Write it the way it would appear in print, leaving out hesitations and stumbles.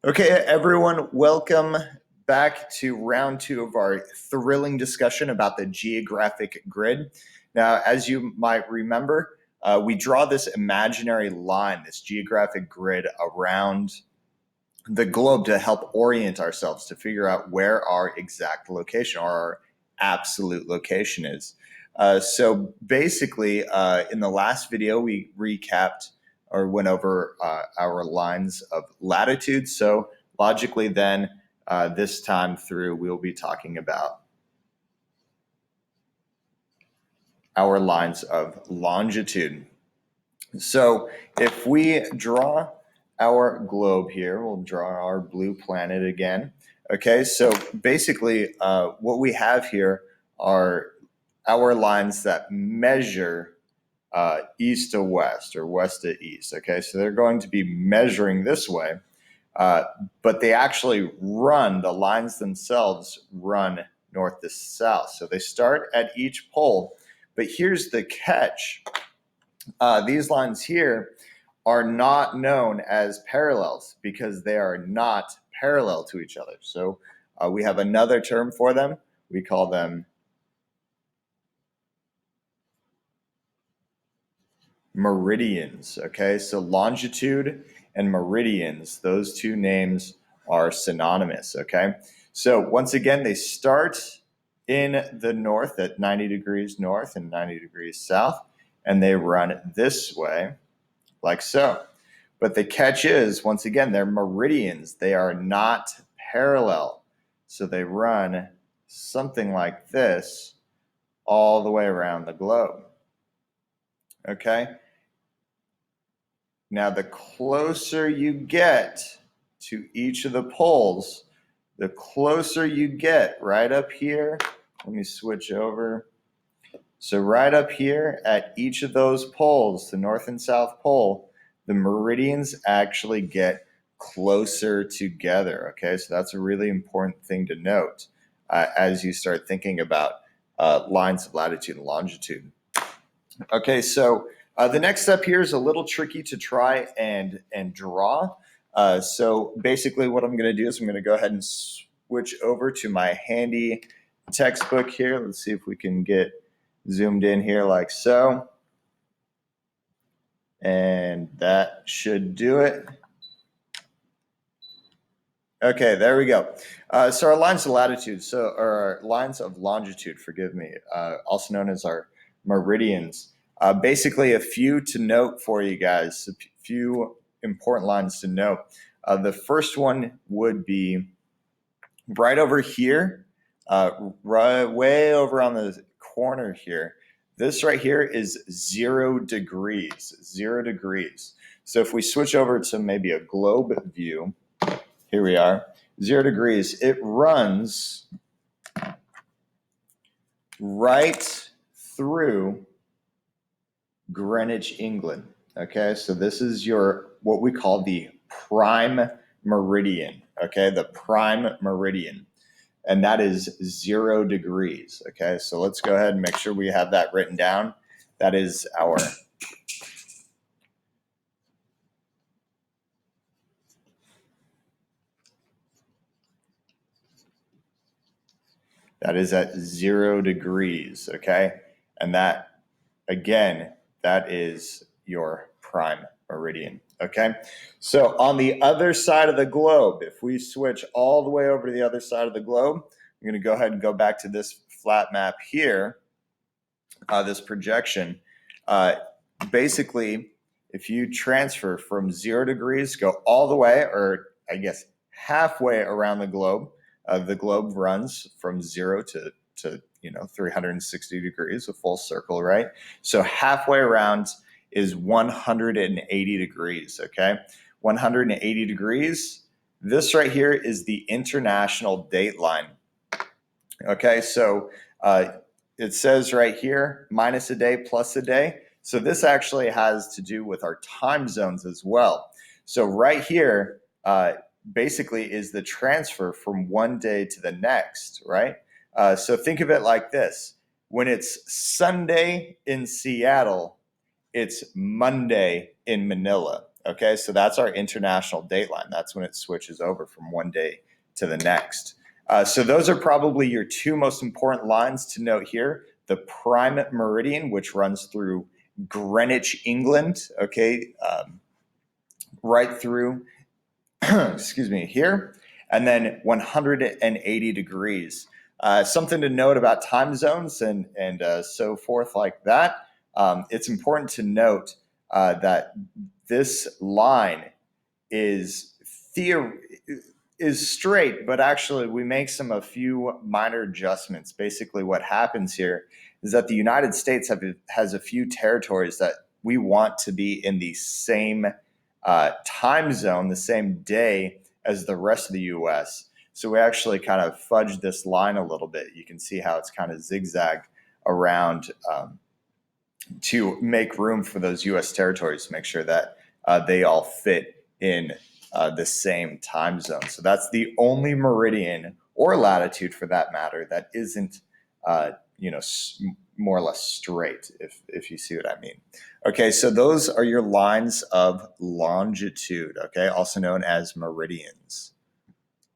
Okay, everyone, welcome back to round two of our thrilling discussion about the geographic grid. Now, as you might remember, we draw this imaginary line, this geographic grid around the globe to help orient ourselves, to figure out where our exact location or our absolute location is. So basically, in the last video, we recapped or went over our lines of latitude. So logically then, this time through, we'll be talking about our lines of longitude. So if we draw our globe here, we'll draw our blue planet again. Okay, so basically what we have here are our lines that measure east to west or west to east. Okay, so they're going to be measuring this way, but they actually run, the lines themselves run north to south. So they start at each pole, but here's the catch. These lines here are not known as parallels because they are not parallel to each other. So we have another term for them. We call them meridians. Okay, so longitude and meridians, those two names are synonymous. Okay, so once again, they start in the north at 90 degrees north and 90 degrees south, and they run this way like so. But the catch is, once again, they're meridians. They are not parallel. So they run something like this all the way around the globe. Okay? Now, the closer you get to each of the poles, the closer you get right up here. Let me switch over. So right up here at each of those poles, the North and South Pole, the meridians actually get closer together. Okay, so that's a really important thing to note as you start thinking about lines of latitude and longitude. Okay, so the next step here is a little tricky to try and draw. So basically what I'm going to do is I'm going to go ahead and switch over to my handy textbook here. Let's see if we can get zoomed in here like so. And that should do it. Okay, there we go. So our lines of latitude, or our lines of longitude, forgive me, also known as our meridians. Basically, a few to note for you guys, a few important lines to note. The first one would be right over here, right way over on the corner here. This right here is 0 degrees, 0 degrees. So if we switch over to maybe a globe view, here we are, 0 degrees. It runs right through Greenwich, England. Okay, so this is what we call the prime meridian. Okay, the prime meridian. And that is 0 degrees. Okay, so let's go ahead and make sure we have that written down. That is our that is at 0 degrees. Okay, and that again, that is your prime meridian. Okay, so on the other side of the globe, if we switch all the way over to the other side of the globe, I'm going to go ahead and go back to this flat map here, this projection. Basically, if you transfer from 0 degrees, go all the way, or I guess halfway around the globe runs from 0 to 360 degrees, a full circle, right? So halfway around is 180 degrees, okay? 180 degrees. This right here is the international dateline. Okay, so it says right here, minus a day, plus a day. So this actually has to do with our time zones as well. So right here, basically is the transfer from one day to the next, right? So think of it like this. When it's Sunday in Seattle, it's Monday in Manila. Okay, so that's our international dateline. That's when it switches over from one day to the next. So those are probably your two most important lines to note here. The prime meridian, which runs through Greenwich, England, okay, right through, excuse me, here, and then 180 degrees. Something to note about time zones and so forth like that. It's important to note that this line is straight, but actually we make a few minor adjustments. Basically, what happens here is that the United States has a few territories that we want to be in the same time zone, the same day as the rest of the U.S. So we actually kind of fudge this line a little bit. You can see how it's kind of zigzagged around to make room for those U.S. territories to make sure that they all fit in the same time zone. So that's the only meridian or latitude, for that matter, that isn't, more or less straight, if you see what I mean. Okay, so those are your lines of longitude, okay, also known as meridians.